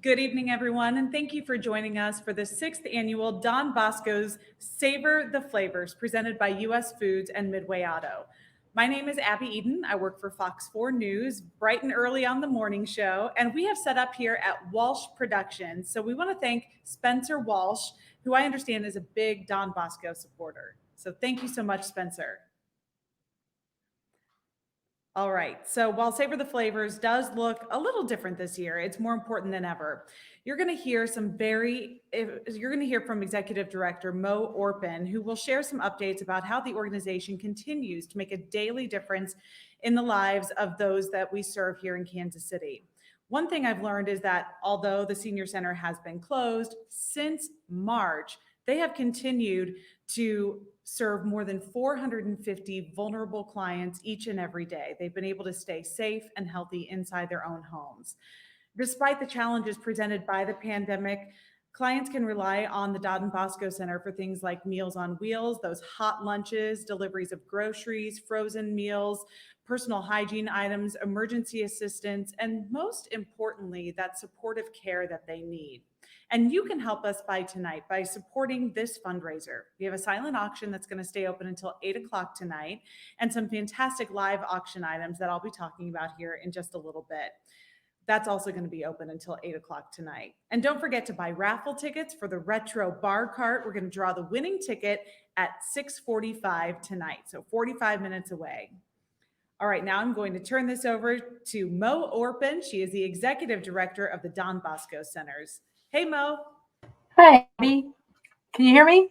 Good evening, everyone, and thank you for joining us for the 6th annual Don Bosco's Savor the Flavors, presented by U.S. Foods and Midway Auto. My name is Abby Eden. I work for Fox 4 News, bright and early on the morning show, and we have set up here at Walsh Productions. So we want to thank Spencer Walsh, who I understand is a big Don Bosco supporter. So thank you so much, Spencer. All right. So while Savor the Flavors does look a little different this year, it's more important than ever. You're going to hear from Executive Director Mo Orpin, who will share some updates about how the organization continues to make a daily difference in the lives of those that we serve here in Kansas City. One thing I've learned is that although the senior center has been closed since March, they have continued to serve more than 450 vulnerable clients each and every day. They've been able to stay safe and healthy inside their own homes. Despite the challenges presented by the pandemic, clients can rely on the Don Bosco Center for things like Meals on Wheels, those hot lunches, deliveries of groceries, frozen meals, personal hygiene items, emergency assistance, and most importantly, that supportive care that they need. And you can help us by tonight by supporting this fundraiser. We have a silent auction that's going to stay open until 8 o'clock tonight, and some fantastic live auction items that I'll be talking about here in just a little bit. That's also going to be open until 8 o'clock tonight. And don't forget to buy raffle tickets for the retro bar cart. We're going to draw the winning ticket at 6:45 tonight, so 45 minutes away. All right, now I'm going to turn this over to Mo Orpin. She is the executive director of the Don Bosco Centers. Hey, Mo. Hi, Abby. Can you hear me?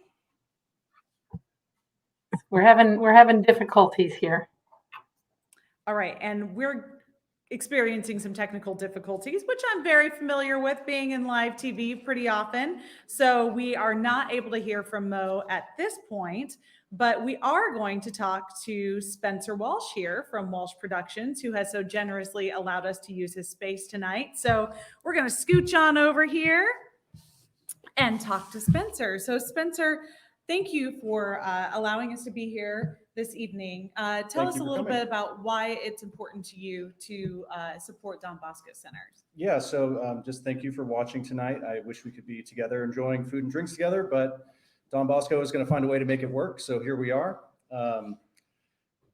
We're having difficulties here. All right, and we're experiencing some technical difficulties, which I'm very familiar with being in live TV pretty often. So we are not able to hear from Mo at this point, but we are going to talk to Spencer Walsh here from Walsh Productions, who has so generously allowed us to use his space tonight. So we're going to scooch on over here and talk to Spencer. So, Spencer, thank you for allowing us to be here this evening. Tell Thank us you a for little coming. bit about why it's important to you to support Don Bosco Centers. Yeah, so just thank you for watching tonight. I wish we could be together enjoying food and drinks together, but Don Bosco is going to find a way to make it work. So here we are.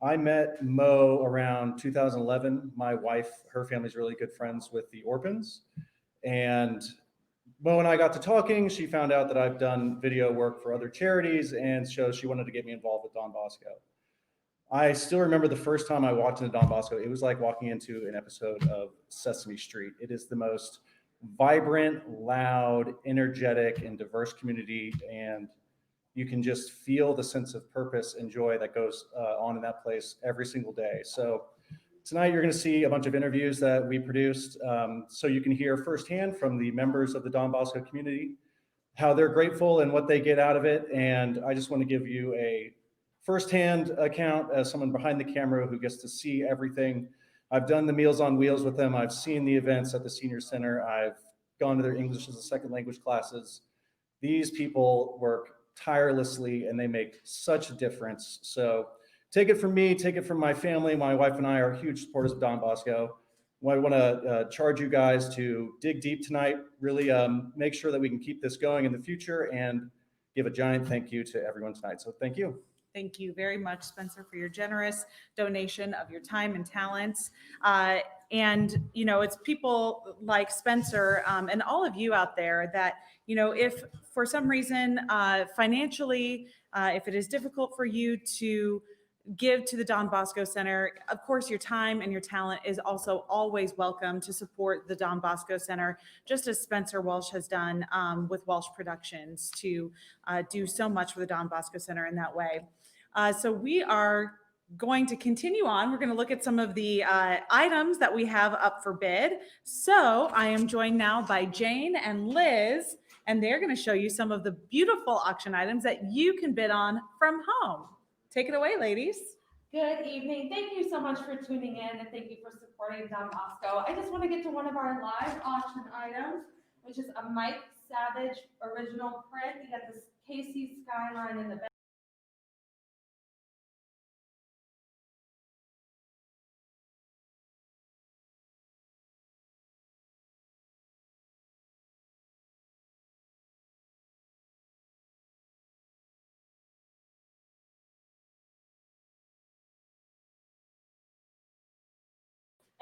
I met Mo around 2011. My wife, her family's really good friends with the Orpins. And Mo and I got to talking. She found out that I've done video work for other charities, and so she wanted to get me involved with Don Bosco. I still remember the first time I walked into Don Bosco. It was like walking into an episode of Sesame Street. It is the most vibrant, loud, energetic, and diverse community, and you can just feel the sense of purpose and joy that goes on in that place every single day. So tonight you're going to see a bunch of interviews that we produced, so you can hear firsthand from the members of the Don Bosco community how they're grateful and what they get out of it. And I just want to give you a firsthand account as someone behind the camera who gets to see everything. I've done the Meals on Wheels with them. I've seen the events at the Senior Center. I've gone to their English as a second language classes. These people work tirelessly and they make such a difference. So take it from me, take it from my family. My wife and I are huge supporters of Don Bosco. I want to charge you guys to dig deep tonight, really make sure that we can keep this going in the future, and give a giant thank you to everyone tonight. So thank you. Thank you very much, Spencer, for your generous donation of your time and talents. And, you know, it's people like Spencer and all of you out there that, you know, if for some reason financially, if it is difficult for you to give to the Don Bosco Center. Of course, your time and your talent is also always welcome to support the Don Bosco Center, just as Spencer Walsh has done with Walsh Productions to do so much for the Don Bosco Center in that way. So we are going to continue on. We're going to look at some of the items that we have up for bid. So I am joined now by Jane and Liz, and they're going to show you some of the beautiful auction items that you can bid on from home. Take it away, ladies. Good evening. Thank you so much for tuning in and thank you for supporting Don Bosco. I just want to get to one of our live auction items, which is a Mike Savage original print. You got this Casey skyline in the back.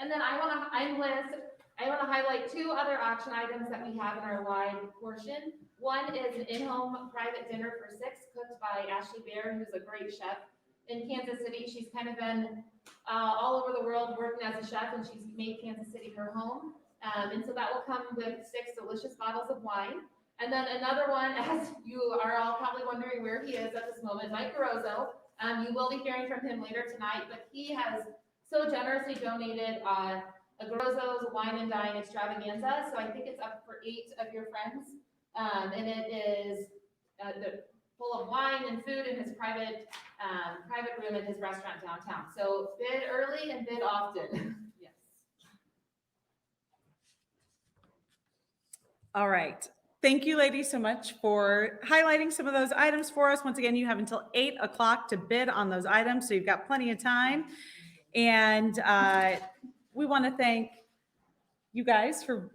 And then I'm Liz. I want to highlight two other action items that we have in our live portion. One is an in-home private dinner for 6 cooked by Ashley Bear, who's a great chef in Kansas City. She's kind of been all over the world working as a chef, and she's made Kansas City her home. And so that will come with 6 delicious bottles of wine. And then another one, as you are all probably wondering where he is at this moment, Mike Garozzo. You will be hearing from him later tonight, but he has so generously donated a Garozzo's Wine and Dine Extravaganza. So I think it's up for 8 of your friends. And it is full of wine and food in his private room in his restaurant downtown. So bid early and bid often. Yes. All right. Thank you, ladies, so much for highlighting some of those items for us. Once again, you have until 8 o'clock to bid on those items, so you've got plenty of time. And we want to thank you guys for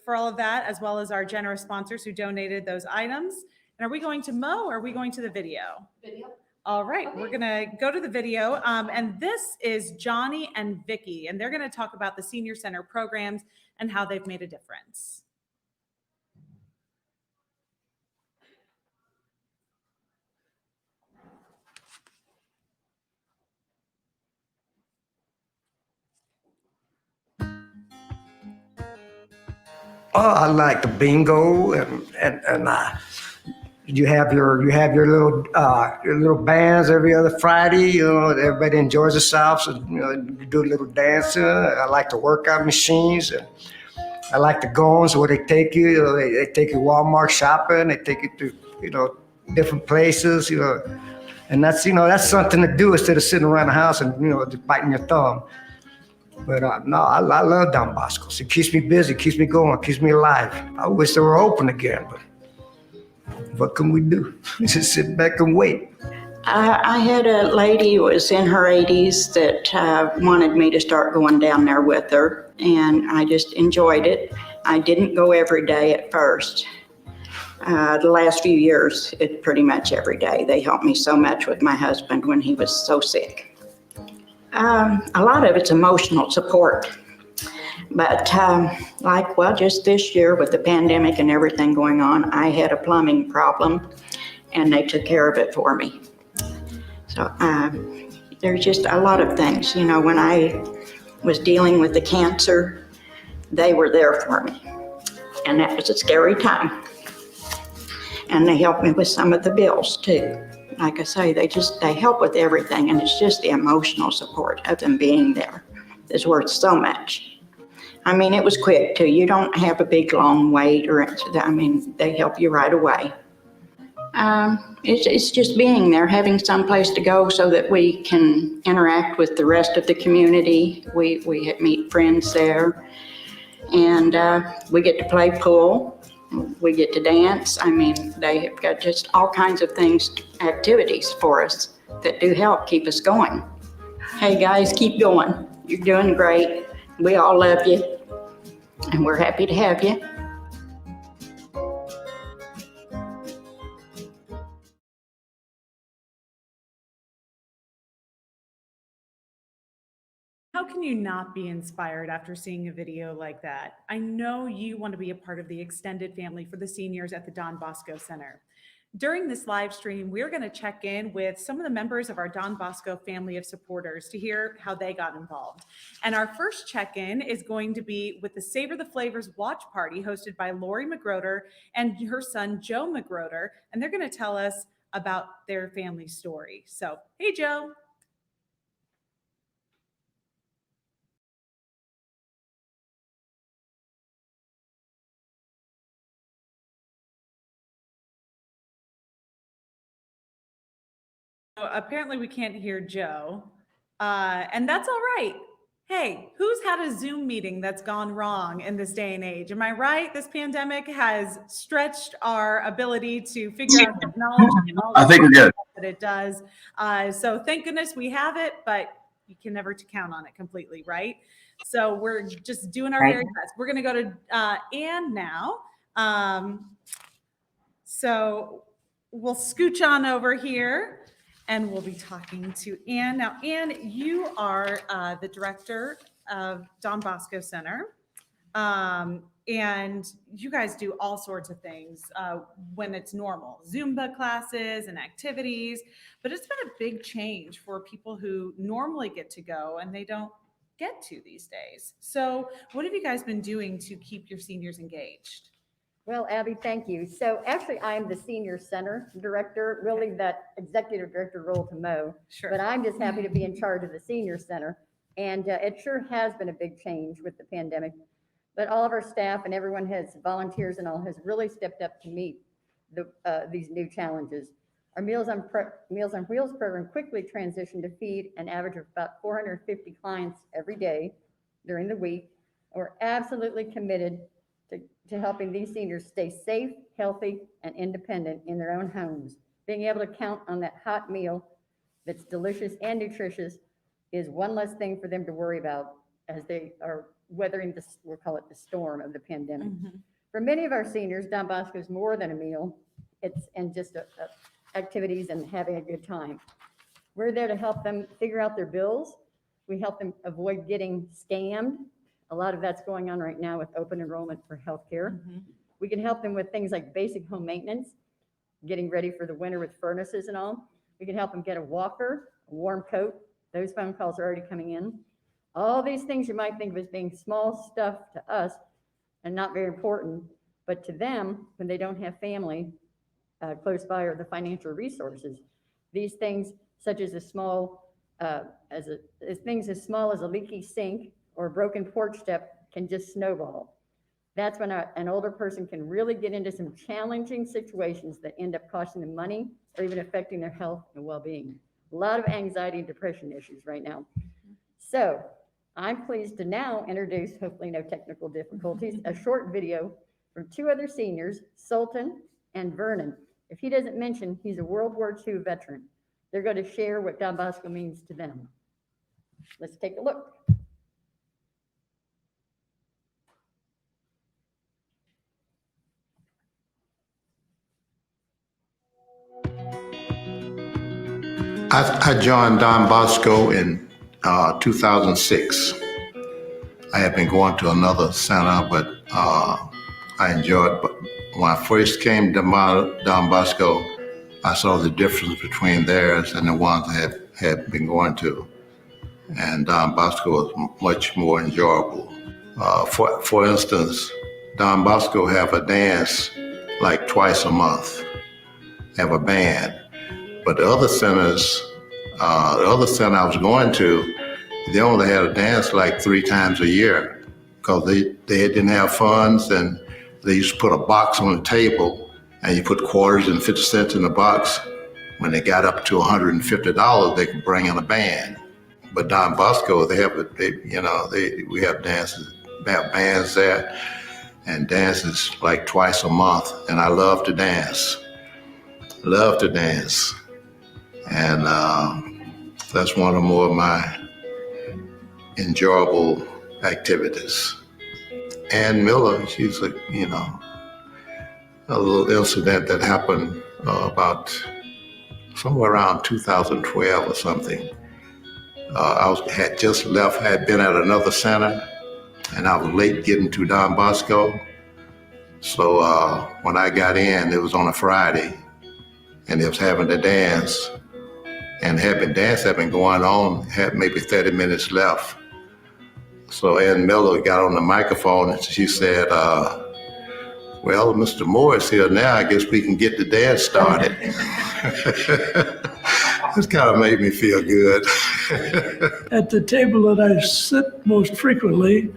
all of that, as well as our generous sponsors who donated those items. And are we going to Mo or are we going to the video? Video. All right, Okay. We're gonna go to the video. And this is Johnny and Vicky, and they're gonna talk about the Senior Center programs and how they've made a difference. Oh, I like the bingo and you have your little bands every other Friday. You know, everybody enjoys themselves. So, you know, you do a little dancing. I like the workout machines, and I like the goings where they take you. You know, they take you Walmart shopping. They take you to different places. You know, and that's something to do instead of sitting around the house and just biting your thumb. But no, I love Don Bosco's. It keeps me busy, keeps me going, keeps me alive. I wish they were open again, but what can we do? Just sit back and wait. I had a lady who was in her 80s that wanted me to start going down there with her, and I just enjoyed it. I didn't go every day at first. The last few years, it's pretty much every day. They helped me so much with my husband when he was so sick. A lot of it's emotional support, but just this year with the pandemic and everything going on, I had a plumbing problem and they took care of it for me. So there's just a lot of things. You know, when I was dealing with the cancer, they were there for me, and that was a scary time. And they helped me with some of the bills too. Like I say, they help with everything, and it's just the emotional support of them being there is worth so much. I mean, it was quick too. You don't have a big long wait they help you right away. It's just being there, having some place to go so that we can interact with the rest of the community. We meet friends there, and we get to play pool. We get to dance. I mean, they have got just all kinds of activities for us that do help keep us going. Hey guys, keep going. You're doing great. We all love you, and we're happy to have you. How can you not be inspired after seeing a video like that? I know you want to be a part of the extended family for the seniors at the Don Bosco Center. During this live stream, we're going to check in with some of the members of our Don Bosco family of supporters to hear how they got involved. And our first check-in is going to be with the Savor the Flavors watch party hosted by Lori McGroder and her son, Joe McGroder. And they're going to tell us about their family story. So, hey, Joe. Apparently we can't hear Joe, and that's all right. Hey, who's had a Zoom meeting that's gone wrong in this day and age? Am I right? This pandemic has stretched our ability to figure out technology and all I think we're good. that it does. So thank goodness we have it, but you can never count on it completely, right? So we're just doing our very best. We're going to go to Ann now. So we'll scooch on over here. And we'll be talking to Ann. Now, Ann, you are the director of Don Bosco Center. And you guys do all sorts of things when it's normal, Zumba classes and activities, but it's been a big change for people who normally get to go and they don't get to these days. So what have you guys been doing to keep your seniors engaged? Well, Abby, thank you. So actually, I'm the senior center director, really that executive director role to Mo, Sure. but I'm just happy to be in charge of the senior center. And it sure has been a big change with the pandemic. But all of our staff and everyone has volunteers and all has really stepped up to meet these new challenges. Our Meals on Wheels program quickly transitioned to feed an average of about 450 clients every day during the week. We're absolutely committed to helping these seniors stay safe, healthy, and independent in their own homes. Being able to count on that hot meal that's delicious and nutritious is one less thing for them to worry about as they are weathering this, we'll call it the storm of the pandemic. Mm-hmm. For many of our seniors, Don Bosco is more than a meal. It's just activities and having a good time. We're there to help them figure out their bills. We help them avoid getting scammed. A lot of that's going on right now with open enrollment for healthcare. Mm-hmm. We can help them with things like basic home maintenance, getting ready for the winter with furnaces and all. We can help them get a walker, a warm coat. Those phone calls are already coming in. All these things you might think of as being small stuff to us and not very important, but to them, when they don't have family close by or the financial resources, these things such as things as small as a leaky sink or a broken porch step can just snowball. That's when an older person can really get into some challenging situations that end up costing them money or even affecting their health and well-being. A lot of anxiety and depression issues right now. So I'm pleased to now introduce, hopefully no technical difficulties, a short video from two other seniors, Sultan and Vernon. If he doesn't mention, he's a World War II veteran. They're going to share what Don Bosco means to them. Let's take a look. I joined Don Bosco in 2006. I had been going to another center, but I enjoyed. But when I first came to Don Bosco, I saw the difference between theirs and the ones I had been going to. And Don Bosco was much more enjoyable. For instance, Don Bosco have a dance like twice a month, have a band. But the other centers, the other center I was going to, they only had a dance like 3 times a year because they didn't have funds, and they used to put a box on the table and you put quarters and 50 cents in the box. When they got up to $150, they could bring in a band. But Don Bosco, we have dances, bands there, and dances like twice a month. And I love to dance. And that's one of more of my enjoyable activities. Ann Miller, she's a little incident that happened about somewhere around 2012 or something. Had just left, had been at another center, and I was late getting to Don Bosco. So when I got in, it was on a Friday, and they was having the dance. And dance had been going on, had maybe 30 minutes left. So Ann Miller got on the microphone and she said, well, Mr. Moore is here now, I guess we can get the dance started. This kind of made me feel good. At the table that I sit most frequently,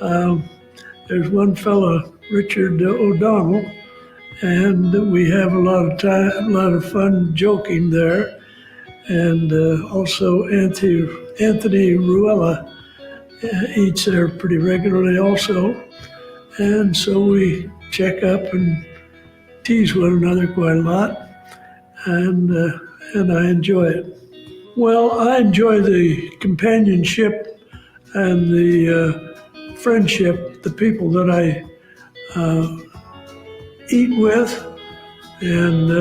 there's one fellow, Richard O'Donnell, and we have a lot of fun joking there. And also Anthony Ruella eats there pretty regularly also. And so we check up and tease one another quite a lot, and I enjoy it. Well, I enjoy the companionship and the friendship, the people that I eat with, and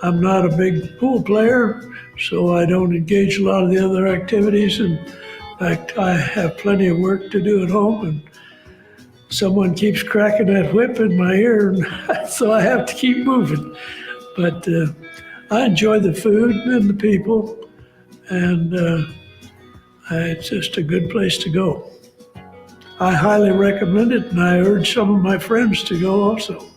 I'm not a big pool player, so I don't engage a lot of the other activities, In fact, I have plenty of work to do at home, and someone keeps cracking that whip in my ear, and so I have to keep moving. But I enjoy the food and the people, and it's just a good place to go. I highly recommend it, and I urge some of my friends to go also.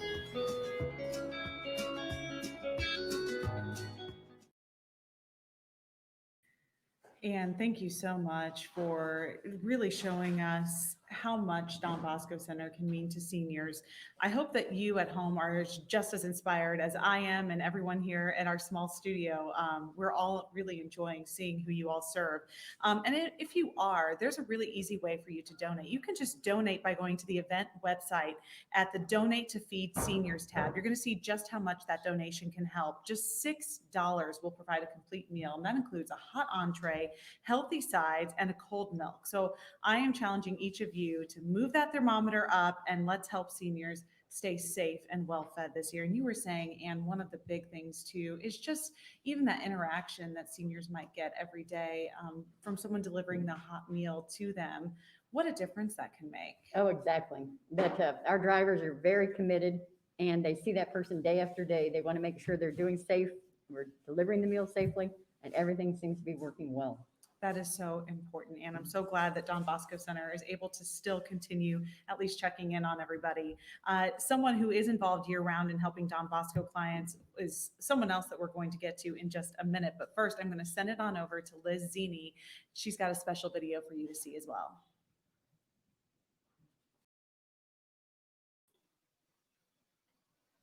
And thank you so much for really showing us how much Don Bosco Center can mean to seniors. I hope that you at home are just as inspired as I am and everyone here at our small studio. We're all really enjoying seeing who you all serve. If you are, there's a really easy way for you to donate. You can just donate by going to the event website at the Donate to Feed Seniors tab. You're going to see just how much that donation can help. Just $6 will provide a complete meal, and that includes a hot entree, healthy sides, and a cold milk. So I am challenging each of you to move that thermometer up, and let's help seniors stay safe and well fed this year. And you were saying, and one of the big things too is just even that interaction that seniors might get every day from someone delivering the hot meal to them. What a difference that can make. Oh, exactly. But our drivers are very committed, and they see that person day after day. They want to make sure they're doing safe, we're delivering the meal safely, and everything seems to be working well. That is so important. And I'm so glad that Don Bosco Center is able to still continue at least checking in on everybody. Someone who is involved year round in helping Don Bosco clients is someone else that we're going to get to in just a minute. But first, I'm going to send it on over to Liz Zini. She's got a special video for you to see as well.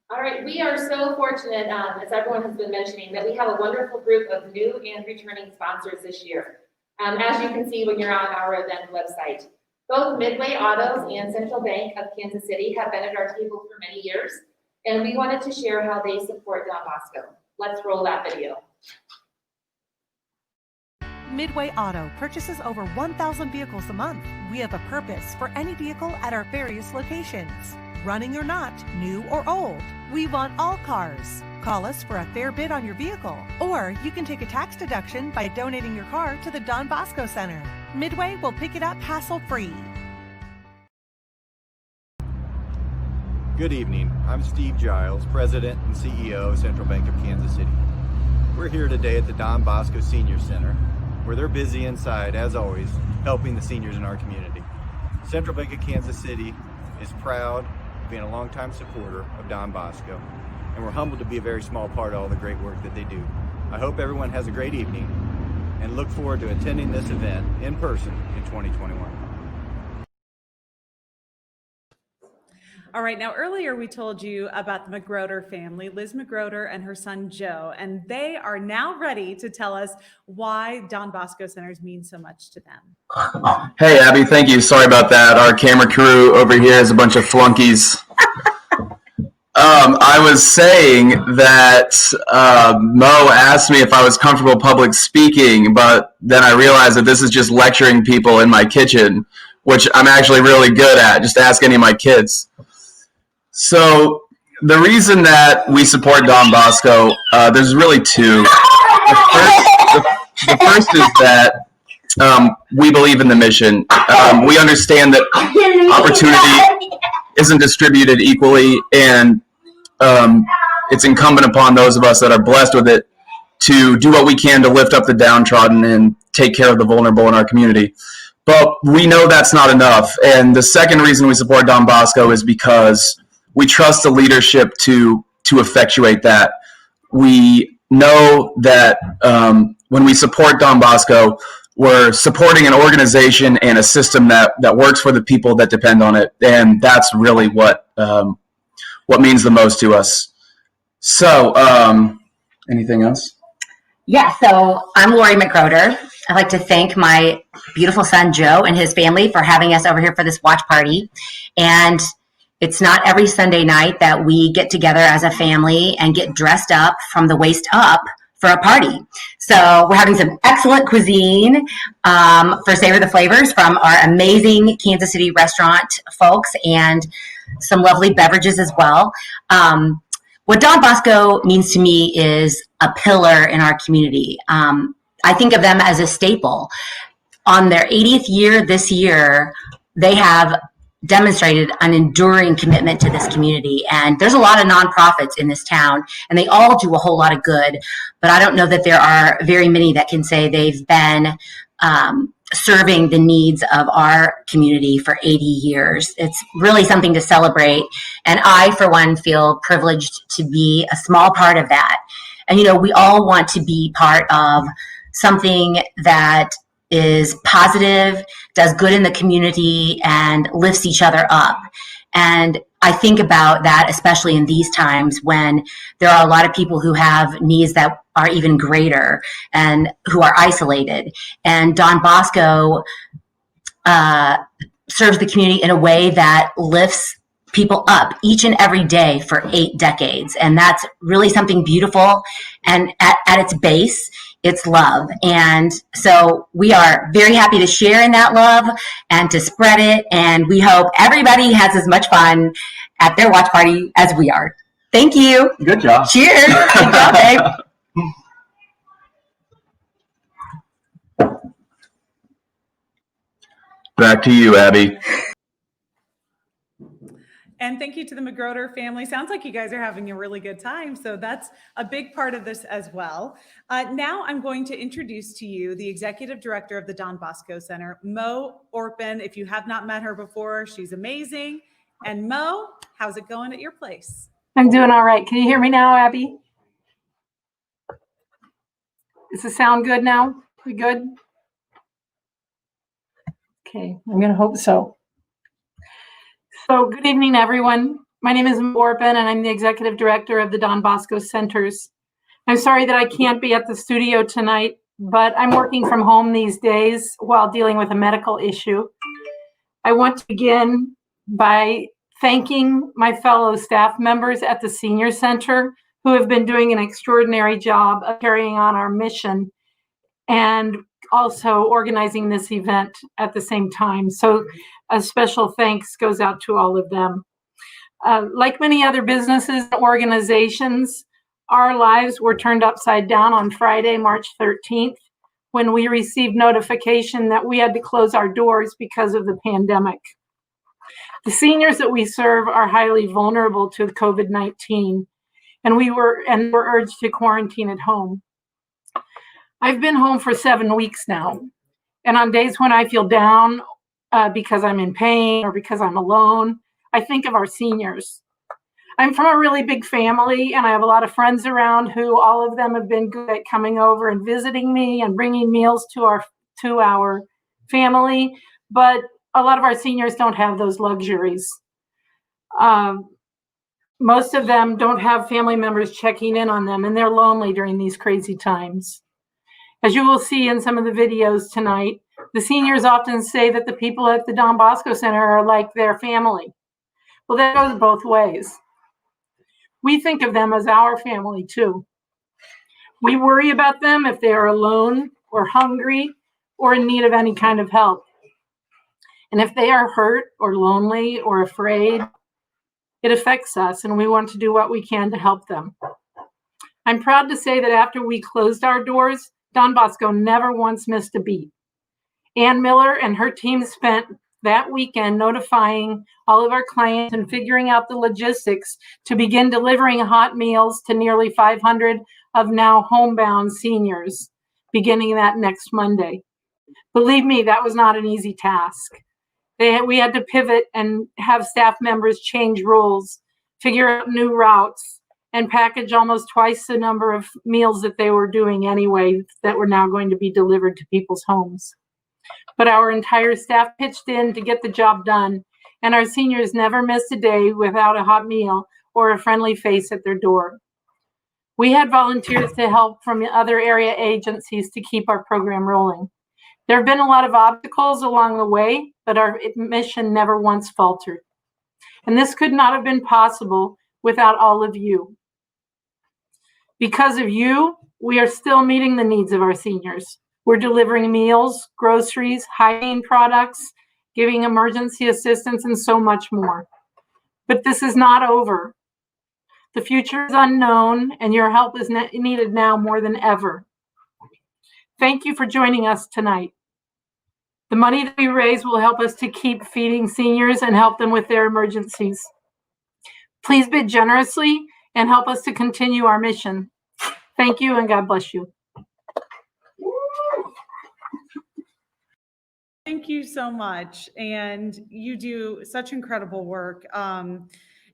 All right, we are so fortunate, as everyone has been mentioning, that we have a wonderful group of new and returning sponsors this year. As you can see when you're on our event website, both Midway Autos and Central Bank of Kansas City have been at our table for many years, and we wanted to share how they support Don Bosco. Let's roll that video. Midway Auto purchases over 1,000 vehicles a month. We have a purpose for any vehicle at our various locations. Running or not, new or old, we want all cars. Call us for a fair bid on your vehicle, or you can take a tax deduction by donating your car to the Don Bosco Center. Midway will pick it up hassle-free. Good evening. I'm Steve Giles, President and CEO of Central Bank of Kansas City. We're here today at the Don Bosco Senior Center, where they're busy inside, as always, helping the seniors in our community. Central Bank of Kansas City is proud of being a longtime supporter of Don Bosco, and we're humbled to be a very small part of all the great work that they do. I hope everyone has a great evening and look forward to attending this event in person in 2021. All right, now earlier we told you about the McGroder family, Liz McGroder and her son Joe, and they are now ready to tell us why Don Bosco Centers mean so much to them. Hey, Abby, thank you. Sorry about that. Our camera crew over here is a bunch of flunkies. I was saying that Mo asked me if I was comfortable public speaking, but then I realized that this is just lecturing people in my kitchen, which I'm actually really good at. Just ask any of my kids. So the reason that we support Don Bosco, there's really two. The first is that we believe in the mission. We understand that opportunity isn't distributed equally, and it's incumbent upon those of us that are blessed with it to do what we can to lift up the downtrodden and take care of the vulnerable in our community. But we know that's not enough. And the second reason we support Don Bosco is because we trust the leadership to effectuate that. We know that when we support Don Bosco, we're supporting an organization and a system that works for the people that depend on it. And that's really what means the most to us. So, anything else? Yeah, so I'm Lori McGroder. I'd like to thank my beautiful son, Joe, and his family for having us over here for this watch party. And it's not every Sunday night that we get together as a family and get dressed up from the waist up for a party. So we're having some excellent cuisine for Savor the Flavors from our amazing Kansas City restaurant folks, and some lovely beverages as well. What Don Bosco means to me is a pillar in our community. I think of them as a staple. on their 80th year this year, they have demonstrated an enduring commitment to this community. And there's a lot of nonprofits in this town, and they all do a whole lot of good. But I don't know that there are very many that can say they've been serving the needs of our community for 80 years. It's really something to celebrate. And I, for one, feel privileged to be a small part of that. And, you know, we all want to be part of something that is positive, does good in the community, and lifts each other up. And I think about that, especially in these times when there are a lot of people who have needs that are even greater and who are isolated. And Don Bosco serves the community in a way that lifts people up each and every day for 8 decades. And that's really something beautiful. And at its base, it's love. And so we are very happy to share in that love and to spread it. And we hope everybody has as much fun at their watch party as we are. Thank you. Good job. Cheers. Good job, babe. Back to you, Abby. And thank you to the McGroder family. Sounds like you guys are having a really good time. So that's a big part of this as well. Now I'm going to introduce to you the Executive Director of the Don Bosco Center, Mo Orpin. If you have not met her before, she's amazing. And Mo, how's it going at your place? I'm doing all right. Can you hear me now, Abby? Does the sound good now? We good? Okay, I'm going to hope so. So good evening, everyone. My name is Mo Orpin, and I'm the Executive Director of the Don Bosco Centers. I'm sorry that I can't be at the studio tonight, but I'm working from home these days while dealing with a medical issue. I want to begin by thanking my fellow staff members at the Senior Center who have been doing an extraordinary job of carrying on our mission and also organizing this event at the same time. So a special thanks goes out to all of them. Like many other businesses and organizations, our lives were turned upside down on Friday, March 13th, when we received notification that we had to close our doors because of the pandemic. The seniors that we serve are highly vulnerable to COVID-19, and were urged to quarantine at home. I've been home for 7 weeks now, and on days when I feel down because I'm in pain or because I'm alone, I think of our seniors. I'm from a really big family, and I have a lot of friends around who all of them have been good at coming over and visiting me and bringing meals to our family, but a lot of our seniors don't have those luxuries. Most of them don't have family members checking in on them, and they're lonely during these crazy times. As you will see in some of the videos tonight, the seniors often say that the people at the Don Bosco Center are like their family. Well, that goes both ways. We think of them as our family too. We worry about them if they are alone or hungry or in need of any kind of help. And if they are hurt or lonely or afraid, it affects us, and we want to do what we can to help them. I'm proud to say that after we closed our doors, Don Bosco never once missed a beat. Ann Miller and her team spent that weekend notifying all of our clients and figuring out the logistics to begin delivering hot meals to nearly 500 of now homebound seniors, beginning that next Monday. Believe me, that was not an easy task. We had to pivot and have staff members change roles, figure out new routes, and package almost twice the number of meals that they were doing anyway that were now going to be delivered to people's homes. But our entire staff pitched in to get the job done, and our seniors never missed a day without a hot meal or a friendly face at their door. We had volunteers to help from other area agencies to keep our program rolling. There have been a lot of obstacles along the way, but our mission never once faltered. And this could not have been possible without all of you. Because of you, we are still meeting the needs of our seniors. We're delivering meals, groceries, hygiene products, giving emergency assistance, and so much more. But this is not over. The future is unknown, and your help is needed now more than ever. Thank you for joining us tonight. The money that we raise will help us to keep feeding seniors and help them with their emergencies. Please bid generously and help us to continue our mission. Thank you and God bless you. Thank you so much. And you do such incredible work.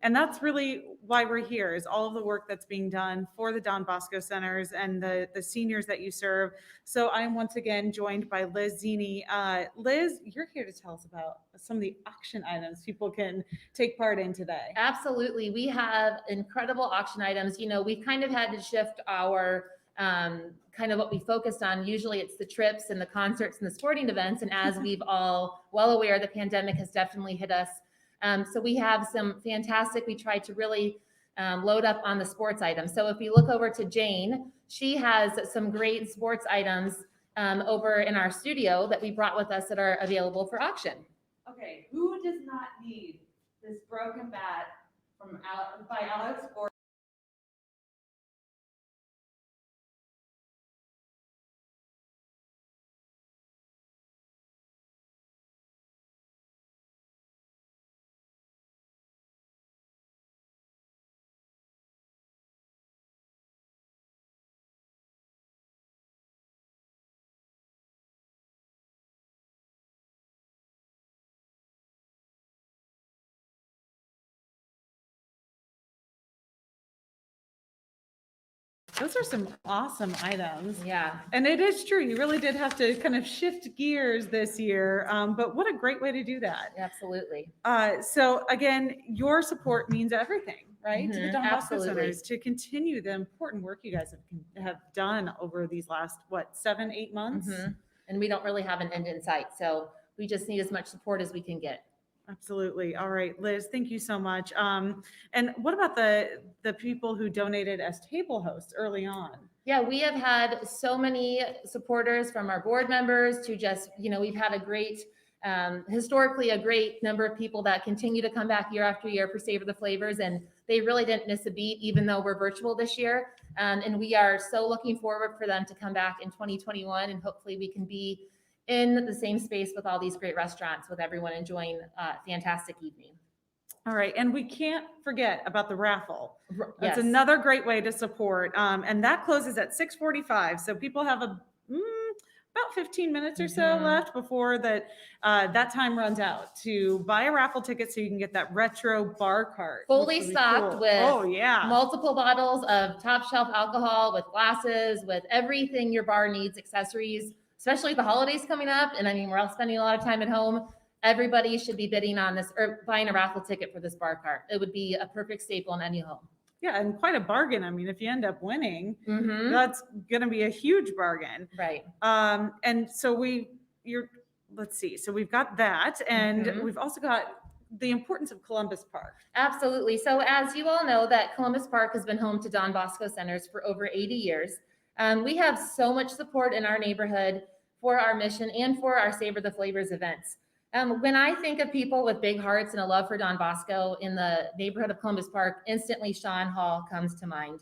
And that's really why we're here, is all of the work that's being done for the Don Bosco Centers and the seniors that you serve. So I'm once again joined by Liz Zini. Liz, you're here to tell us about some of the auction items people can take part in today. Absolutely. We have incredible auction items. You know, we've kind of had to shift our kind of what we focused on. Usually it's the trips and the concerts and the sporting events. And as we've all well aware, the pandemic has definitely hit us. So we have some fantastic, we tried to really load up on the sports items. So if you look over to Jane, she has some great sports items over in our studio that we brought with us that are available for auction. Okay, who does not need this broken bat by Alex Sports? Those are some awesome items. Yeah. And it is true. You really did have to kind of shift gears this year. But what a great way to do that. Absolutely. So again, your support means everything, right? To the Don Bosco Absolutely. Centers to continue the important work you guys have done over these last, 7-8 months? And we don't really have an end in sight. So we just need as much support as we can get. Absolutely. All right, Liz, thank you so much. And what about the people who donated as table hosts early on? Yeah, we have had so many supporters from our board members to just, you know, we've had a great, historically a great number of people that continue to come back year after year for Savor the Flavors, and they really didn't miss a beat, even though we're virtual this year. And we are so looking forward for them to come back in 2021, and hopefully we can be in the same space with all these great restaurants, with everyone enjoying a fantastic evening. All right, and we can't forget about the raffle. That's Yes. another great way to support. And that closes at 6:45. So people have about 15 minutes or so left before that time runs out to buy a raffle ticket so you can get that retro bar cart. Fully which would be stocked cool. with multiple bottles of top shelf alcohol, with glasses, with everything your bar needs, accessories, especially the holidays coming up. And I mean, we're all spending a lot of time at home. Everybody should be bidding on this or buying a raffle ticket for this bar cart. It would be a perfect staple in any home. Yeah, and quite a bargain. I mean, if you end up winning, that's going to be a huge bargain. Right. And so let's see. So we've got that, and we've also got the importance of Columbus Park. Absolutely. So as you all know, that Columbus Park has been home to Don Bosco Centers for over 80 years. We have so much support in our neighborhood for our mission and for our Savor the Flavors events. When I think of people with big hearts and a love for Don Bosco in the neighborhood of Columbus Park, instantly Sean Hall comes to mind.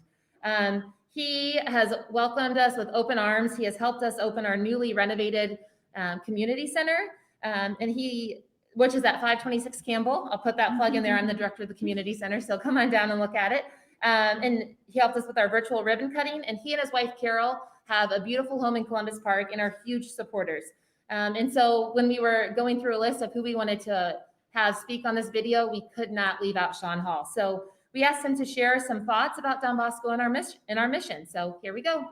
He has welcomed us with open arms. He has helped us open our newly renovated community center, which is at 526 Campbell. I'll put that plug in there. I'm the director of the community center, so come on down and look at it. And he helped us with our virtual ribbon cutting. And he and his wife, Carol, have a beautiful home in Columbus Park and are huge supporters. And so when we were going through a list of who we wanted to have speak on this video, we could not leave out Sean Hall. So we asked him to share some thoughts about Don Bosco and our mission. So here we go.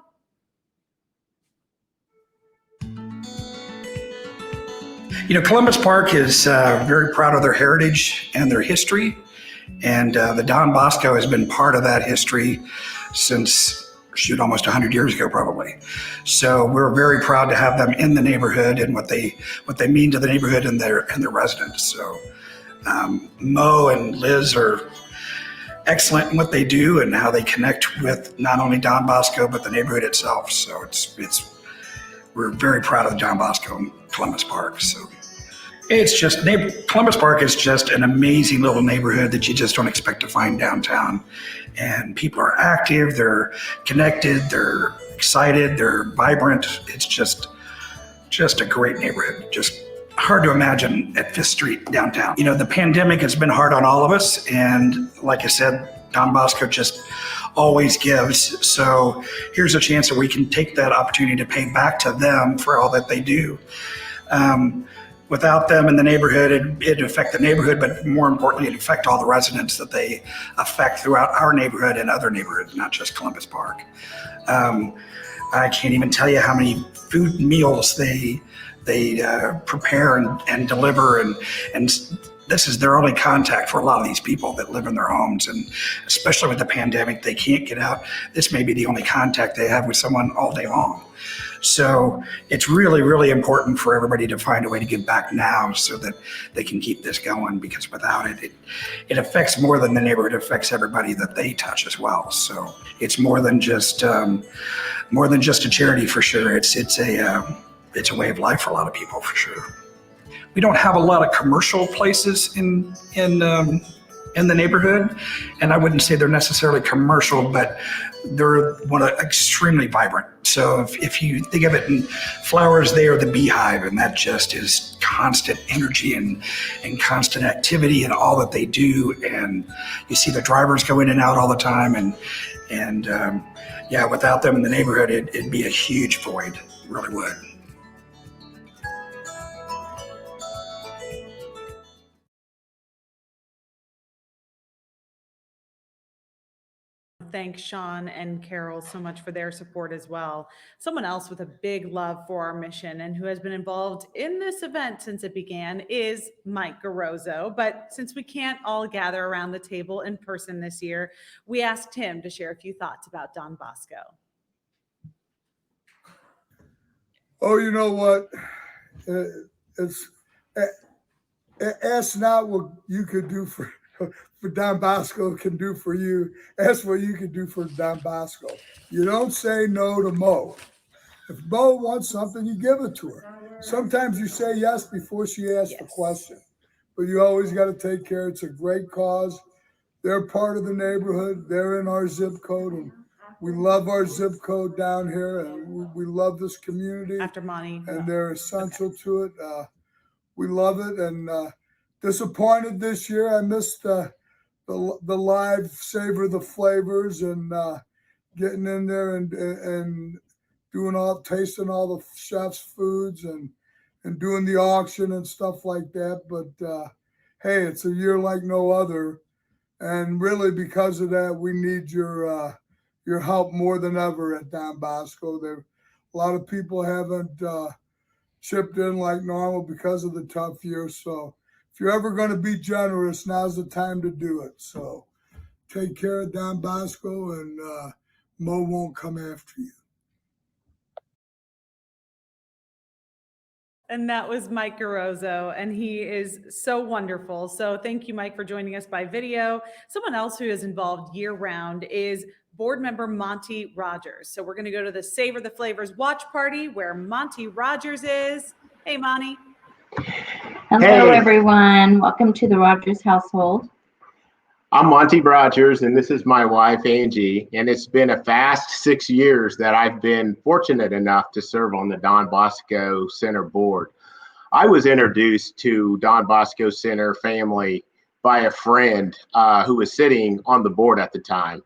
You know, Columbus Park is very proud of their heritage and their history. And the Don Bosco has been part of that history since, almost 100 years ago, probably. So we're very proud to have them in the neighborhood and what they mean to the neighborhood and their residents. So Mo and Liz are excellent in what they do and how they connect with not only Don Bosco, but the neighborhood itself. So we're very proud of the Don Bosco in Columbus Park. So it's just, Columbus Park is just an amazing little neighborhood that you just don't expect to find downtown. And people are active, they're connected, they're excited, they're vibrant. It's just a great neighborhood. Just hard to imagine at Fifth Street downtown. You know, the pandemic has been hard on all of us. And like I said, Don Bosco just always gives. So here's a chance that we can take that opportunity to pay back to them for all that they do. Without them in the neighborhood, it'd affect the neighborhood, but more importantly, it'd affect all the residents that they affect throughout our neighborhood and other neighborhoods, not just Columbus Park. I can't even tell you how many food meals they prepare and deliver, and this is their only contact for a lot of these people that live in their homes, and especially with the pandemic, they can't get out. This may be the only contact they have with someone all day long. So it's really, really important for everybody to find a way to give back now so that they can keep this going, because without it, it affects more than the neighborhood, it affects everybody that they touch as well. So it's more than just a charity for sure. It's a way of life for a lot of people for sure. We don't have a lot of commercial places in the neighborhood, and I wouldn't say they're necessarily commercial, but they're extremely vibrant. So if you think of it in flowers, they are the beehive, and that just is constant energy and constant activity and all that they do. And you see the drivers go in and out all the time, and without them in the neighborhood, it'd be a huge void, it really would. Thank Sean and Carol so much for their support as well. Someone else with a big love for our mission and who has been involved in this event since it began is Mike Garozzo. But since we can't all gather around the table in person this year, we asked him to share a few thoughts about Don Bosco. Oh, you know what? Ask not what you could do for Don Bosco can do for you. Ask what you can do for Don Bosco. You don't say no to Mo. If Mo wants something, you give it to her. Sometimes you say yes before she asks the question, but you always got to take care. It's a great cause. They're part of the neighborhood. They're in our zip code, and we love our zip code down here, and we love this community. After Monty. And they're essential to it. We love it, and disappointed this year. I missed the live Savor the Flavors and getting in there and tasting all the chefs' foods and doing the auction and stuff like that. But hey, it's a year like no other, and really because of that, we need your help more than ever at Don Bosco. A lot of people haven't chipped in like normal because of the tough year. So if you're ever going to be generous, now's the time to do it. So take care of Don Bosco, and Mo won't come after you. And that was Mike Garozzo, and he is so wonderful. So thank you, Mike, for joining us by video. Someone else who is involved year-round is board member Monty Rogers. So we're going to go to the Savor the Flavors watch party where Monty Rogers is. Hey, Monty. Hello, everyone. Welcome to the Rogers household. I'm Monty Rogers, and this is my wife, Angie, and it's been a fast 6 years that I've been fortunate enough to serve on the Don Bosco Center board. I was introduced to Don Bosco Center family by a friend who was sitting on the board at the time.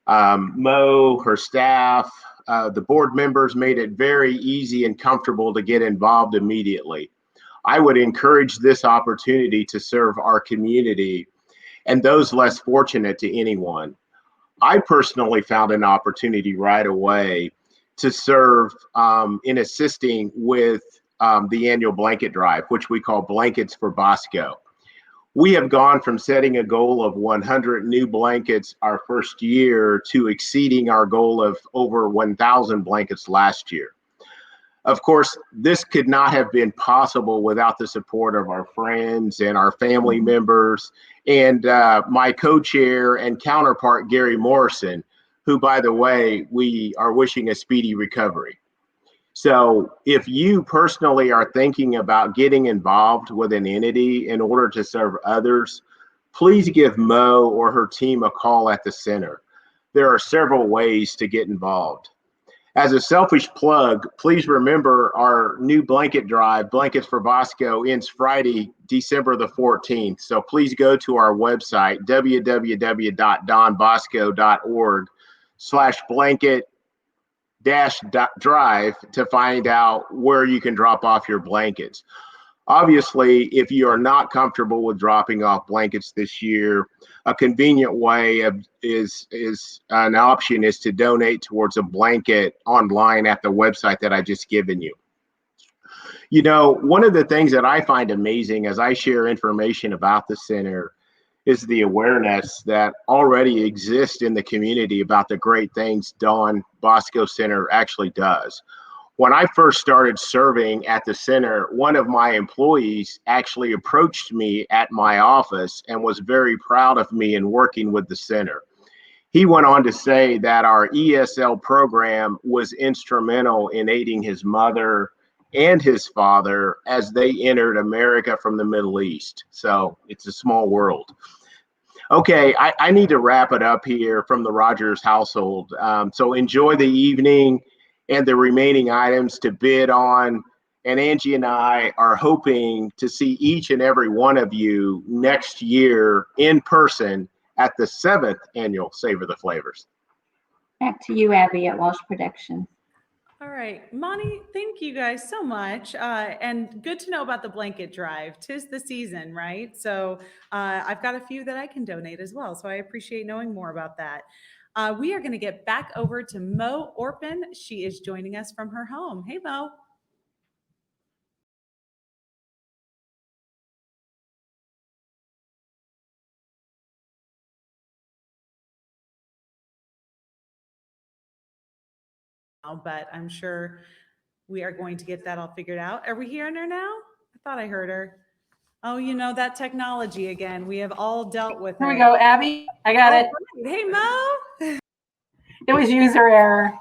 Mo, her staff, the board members made it very easy and comfortable to get involved immediately. I would encourage this opportunity to serve our community and those less fortunate to anyone. I personally found an opportunity right away to serve in assisting with the annual blanket drive, which we call Blankets for Bosco. We have gone from setting a goal of 100 new blankets our first year to exceeding our goal of over 1,000 blankets last year. Of course, this could not have been possible without the support of our friends and our family members and my co-chair and counterpart, Gary Morrison, who, by the way, we are wishing a speedy recovery. So if you personally are thinking about getting involved with an entity in order to serve others, please give Mo or her team a call at the center. There are several ways to get involved. As a selfish plug, please remember our new blanket drive, Blankets for Bosco, ends Friday, December the 14th. So please go to our website, www.donbosco.org/blanket-drive to find out where you can drop off your blankets. Obviously, if you are not comfortable with dropping off blankets this year, a convenient way is an option is to donate towards a blanket online at the website that I just given you. You know, one of the things that I find amazing as I share information about the center is the awareness that already exists in the community about the great things Don Bosco Center actually does. When I first started serving at the center, one of my employees actually approached me at my office and was very proud of me in working with the center. He went on to say that our ESL program was instrumental in aiding his mother and his father as they entered America from the Middle East. So it's a small world. Okay, I need to wrap it up here from the Rogers household. So enjoy the evening and the remaining items to bid on. And Angie and I are hoping to see each and every one of you next year in person at the 7th annual Savor the Flavors. Back to you, Abby, at Walsh Productions. All right, Monty, thank you guys so much. And good to know about the blanket drive. 'Tis the season, right? So I've got a few that I can donate as well. So I appreciate knowing more about that. We are going to get back over to Mo Orpin. She is joining us from her home. Hey, Mo. But I'm sure we are going to get that all figured out. Are we hearing her now? I thought I heard her. Oh, you know, that technology again. We have all dealt with it. Here we go, Abby. I got it. Hey, Mo. It was user error.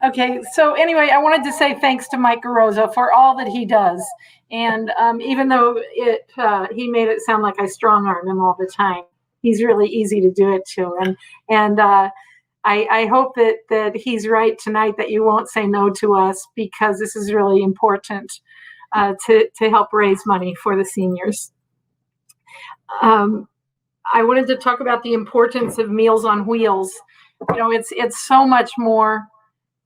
Okay, so anyway, I wanted to say thanks to Mike Garoza for all that he does. And even though he made it sound like I strong-arm him all the time, he's really easy to do it to. And I hope that he's right tonight, that you won't say no to us, because this is really important to help raise money for the seniors. I wanted to talk about the importance of Meals on Wheels. You know, it's so much more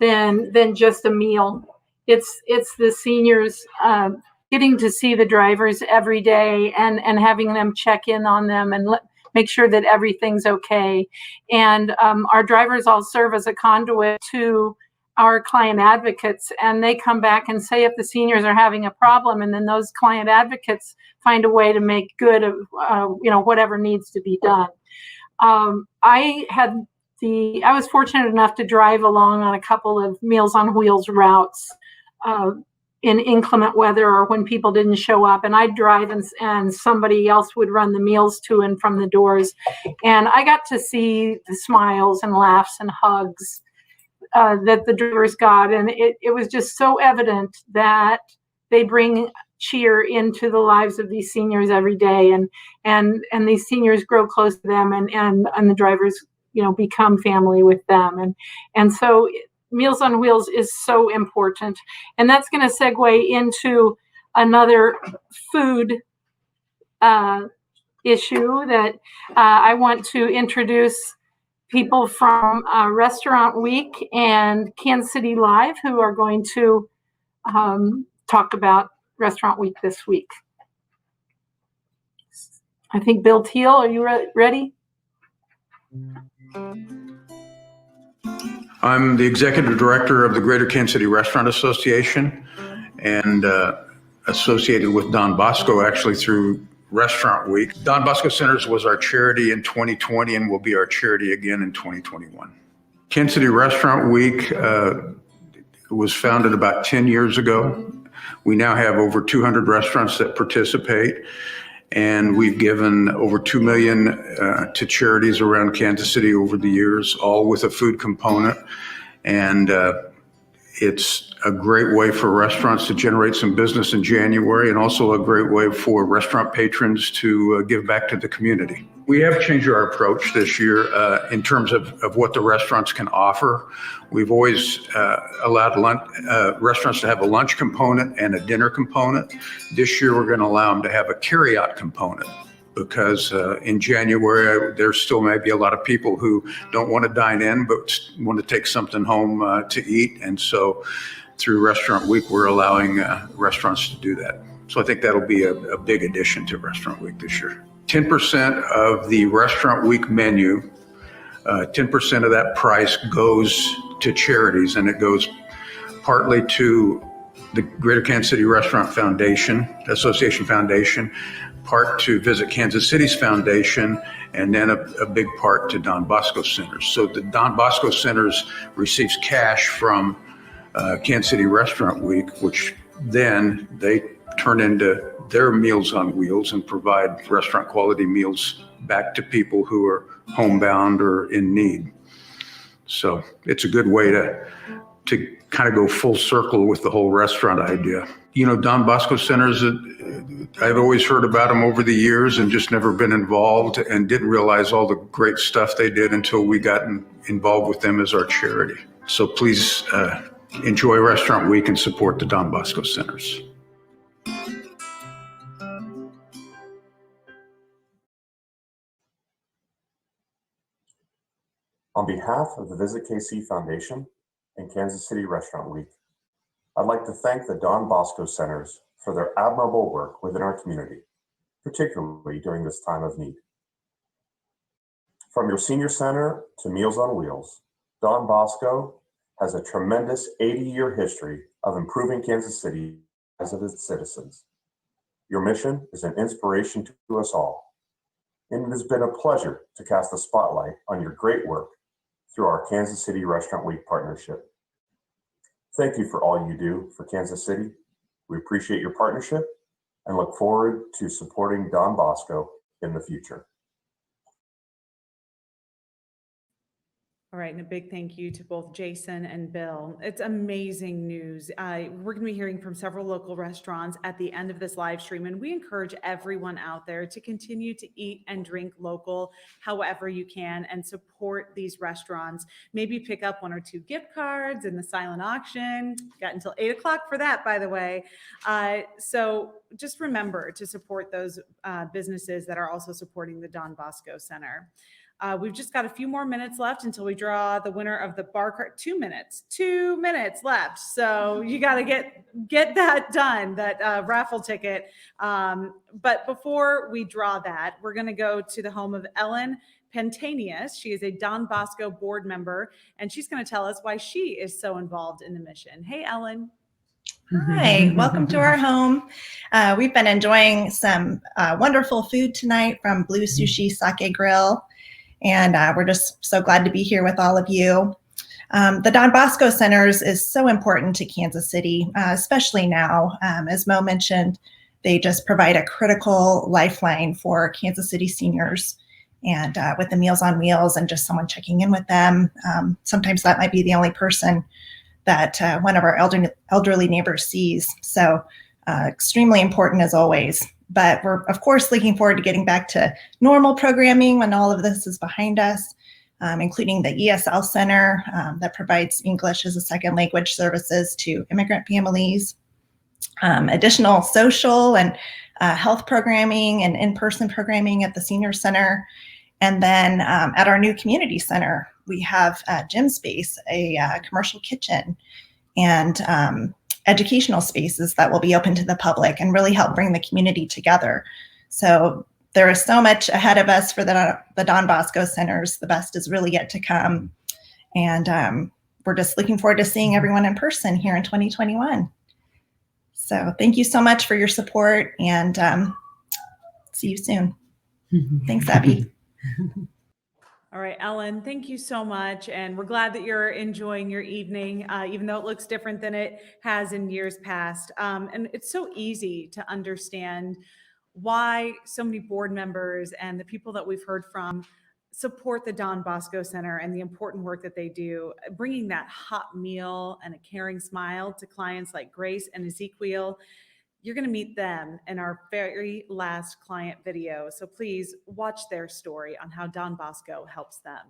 than just a meal. It's the seniors getting to see the drivers every day and having them check in on them and make sure that everything's okay. And our drivers all serve as a conduit to our client advocates, and they come back and say if the seniors are having a problem, and then those client advocates find a way to make good of whatever needs to be done. I was fortunate enough to drive along on a couple of Meals on Wheels routes in inclement weather or when people didn't show up, and I'd drive and somebody else would run the meals to and from the doors. And I got to see the smiles and laughs and hugs that the drivers got. And it was just so evident that they bring cheer into the lives of these seniors every day. And these seniors grow close to them, and the drivers, become family with them. And so Meals on Wheels is so important. And that's going to segue into another food issue that I want to introduce people from Restaurant Week and Kansas City Live, who are going to talk about Restaurant Week this week. I think Bill Teal, are you ready? I'm the executive director of the Greater Kansas City Restaurant Association, and associated with Don Bosco actually through Restaurant Week. Don Bosco Centers was our charity in 2020 and will be our charity again in 2021. Kansas City Restaurant Week was founded about 10 years ago. We now have over 200 restaurants that participate, and we've given over $2 million to charities around Kansas City over the years, all with a food component. And it's a great way for restaurants to generate some business in January, and also a great way for restaurant patrons to give back to the community. We have changed our approach this year in terms of what the restaurants can offer. We've always allowed restaurants to have a lunch component and a dinner component. This year, we're going to allow them to have a carryout component because in January, there still may be a lot of people who don't want to dine in but want to take something home to eat. And so through Restaurant Week, we're allowing restaurants to do that. So I think that'll be a big addition to Restaurant Week this year. 10% of the Restaurant Week menu, 10% of that price goes to charities, and it goes partly to the Greater Kansas City Restaurant Association Foundation, part to Visit Kansas City's foundation, and then a big part to Don Bosco Centers. So the Don Bosco Centers receives cash from Kansas City Restaurant Week, which then they turn into their Meals on Wheels and provide restaurant quality meals back to people who are homebound or in need. So it's a good way to kind of go full circle with the whole restaurant idea. You know, Don Bosco Centers, I've always heard about them over the years and just never been involved and didn't realize all the great stuff they did until we got involved with them as our charity. So please enjoy Restaurant Week and support the Don Bosco Centers. On behalf of the Visit KC Foundation and Kansas City Restaurant Week, I'd like to thank the Don Bosco Centers for their admirable work within our community, particularly during this time of need. From your senior center to Meals on Wheels, Don Bosco has a tremendous 80-year history of improving Kansas City as of its citizens. Your mission is an inspiration to us all, and it has been a pleasure to cast the spotlight on your great work through our Kansas City Restaurant Week partnership. Thank you for all you do for Kansas City. We appreciate your partnership and look forward to supporting Don Bosco in the future. All right, and a big thank you to both Jason and Bill. It's amazing news. We're going to be hearing from several local restaurants at the end of this live stream, and we encourage everyone out there to continue to eat and drink local however you can and support these restaurants. Maybe pick up 1 or 2 gift cards in the silent auction. Got until 8 o'clock for that, by the way. So just remember to support those businesses that are also supporting the Don Bosco Center. We've just got a few more minutes left until we draw the winner of the bar cart. 2 minutes left. So you got to get that done, that raffle ticket. But before we draw that, we're going to go to the home of Ellen Pentanius. She is a Don Bosco board member, and she's going to tell us why she is so involved in the mission. Hey, Ellen. Hi, welcome to our home. We've been enjoying some wonderful food tonight from Blue Sushi Sake Grill. And we're just so glad to be here with all of you. The Don Bosco Centers is so important to Kansas City, especially now. As Mo mentioned, they just provide a critical lifeline for Kansas City seniors. And with the Meals on Wheels and just someone checking in with them, sometimes that might be the only person that one of our elderly neighbors sees. So extremely important as always. But we're, of course, looking forward to getting back to normal programming when all of this is behind us, including the ESL Center that provides English as a second language services to immigrant families, additional social and health programming and in-person programming at the Senior Center. And then at our new community center, we have a gym space, a commercial kitchen, and educational spaces that will be open to the public and really help bring the community together. So there is so much ahead of us for the Don Bosco Centers. The best is really yet to come. And we're just looking forward to seeing everyone in person here in 2021. So thank you so much for your support, and see you soon. Thanks, Abby. All right, Ellen, thank you so much. And we're glad that you're enjoying your evening, even though it looks different than it has in years past. And it's so easy to understand why so many board members and the people that we've heard from support the Don Bosco Center and the important work that they do, bringing that hot meal and a caring smile to clients like Grace and Ezekiel. You're going to meet them in our very last client video. So please watch their story on how Don Bosco helps them.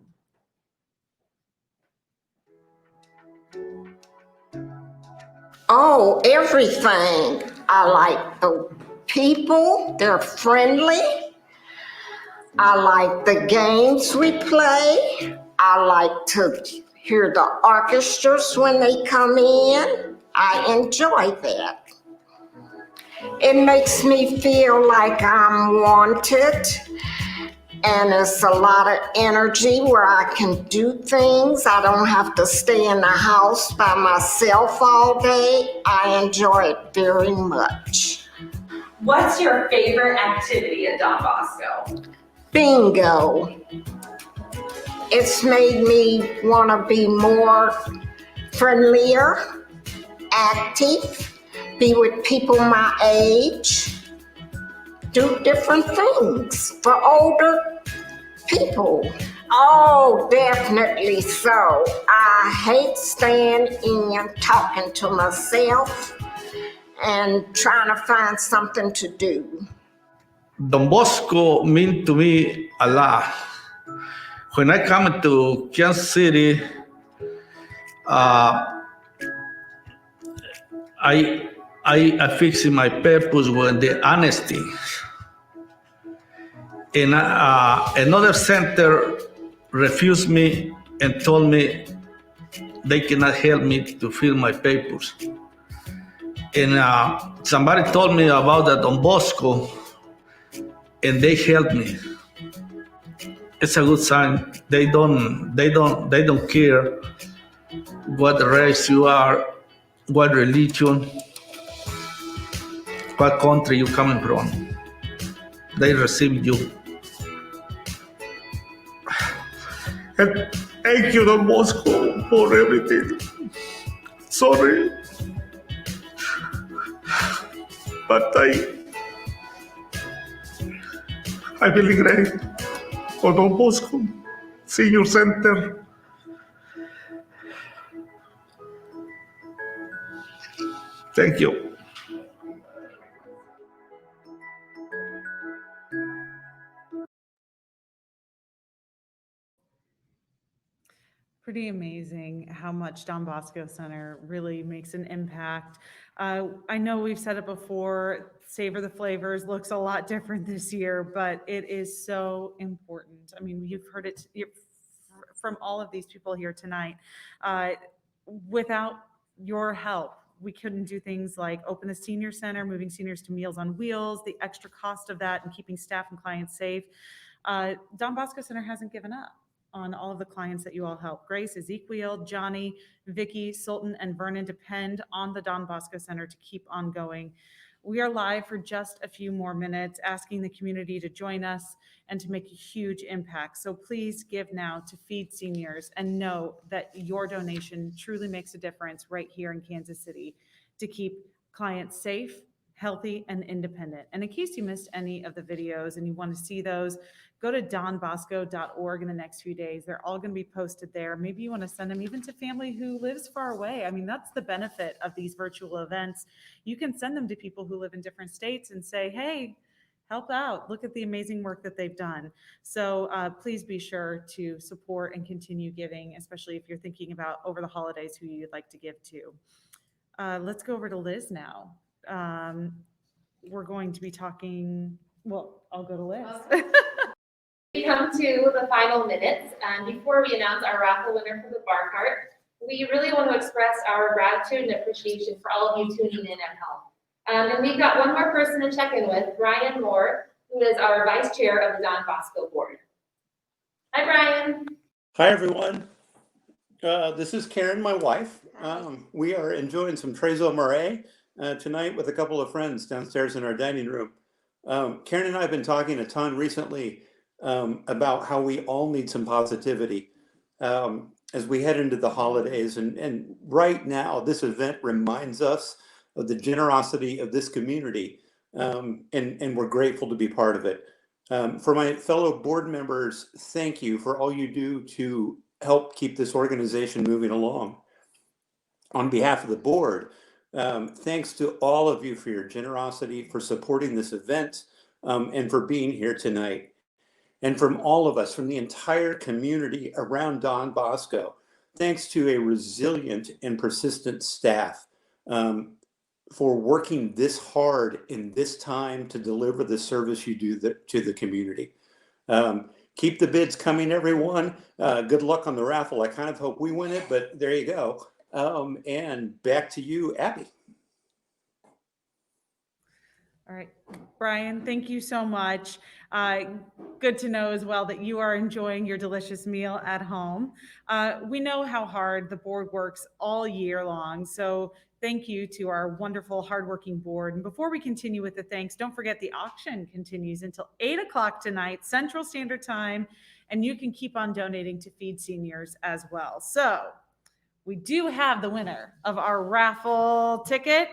Oh, everything. I like the people, they're friendly. I like the games we play. I like to hear the orchestras when they come in. I enjoy that. It makes me feel like I'm wanted, and it's a lot of energy where I can do things. I don't have to stay in the house by myself all day. I enjoy it very much. What's your favorite activity at Don Bosco? Bingo. It's made me want to be more friendlier, active, be with people my age, do different things for older people. Oh, definitely so. I hate staying in talking to myself and trying to find something to do. Don Bosco mean to me a lot. When I come to Kansas City, I fix my purpose with the honesty. And another center refused me and told me they cannot help me to fill my papers. And somebody told me about that Don Bosco, and they helped me. It's a good sign. They don't care what race you are, what religion, what country you're coming from. They receive you. And thank you, Don Bosco, for everything. Sorry, but I'm really great for Don Bosco Senior Center. Thank you. Pretty amazing how much Don Bosco Center really makes an impact. I know we've said it before, Savor the Flavors looks a lot different this year, but it is so important. I mean, you've heard it from all of these people here tonight. Without your help, we couldn't do things like open the senior center, moving seniors to Meals on Wheels, the extra cost of that, and keeping staff and clients safe. Don Bosco Center hasn't given up on all of the clients that you all help. Grace, Ezekiel, Johnny, Vicky, Sultan, and Vernon depend on the Don Bosco Center to keep on going. We are live for just a few more minutes, asking the community to join us and to make a huge impact. So please give now to feed seniors, and know that your donation truly makes a difference right here in Kansas City to keep clients safe, healthy, and independent. And in case you missed any of the videos and you want to see those, go to donbosco.org in the next few days. They're all going to be posted there. Maybe you want to send them even to family who lives far away. I mean, that's the benefit of these virtual events. You can send them to people who live in different states and say, hey, help out. Look at the amazing work that they've done. So please be sure to support and continue giving, especially if you're thinking about over the holidays who you'd like to give to. Let's go over to Liz now. We're going to be talking, well, I'll go to Liz. We come to the final minutes, and before we announce our raffle winner for the bar cart, we really want to express our gratitude and appreciation for all of you tuning in at home. And we've got one more person to check in with, Brian Moore, who is our vice chair of the Don Bosco board. Hi, Brian. Hi, everyone. This is Karen, my wife. We are enjoying some Tres au Marais tonight with a couple of friends downstairs in our dining room. Karen and I have been talking a ton recently about how we all need some positivity as we head into the holidays. And right now, this event reminds us of the generosity of this community, and we're grateful to be part of it. For my fellow board members, thank you for all you do to help keep this organization moving along. On behalf of the board, Thanks to all of you for your generosity, for supporting this event, and for being here tonight. And from all of us, from the entire community around Don Bosco, thanks to a resilient and persistent staff for working this hard in this time to deliver the service you do to the community. Keep the bids coming, everyone. Good luck on the raffle. I kind of hope we win it, but there you go. And back to you, Abby. All right, Brian, thank you so much. Good to know as well that you are enjoying your delicious meal at home. We know how hard the board works all year long, so thank you to our wonderful, hardworking board. And before we continue with the thanks, don't forget the auction continues until 8 o'clock tonight, Central Standard Time, and you can keep on donating to feed seniors as well. So we do have the winner of our raffle ticket,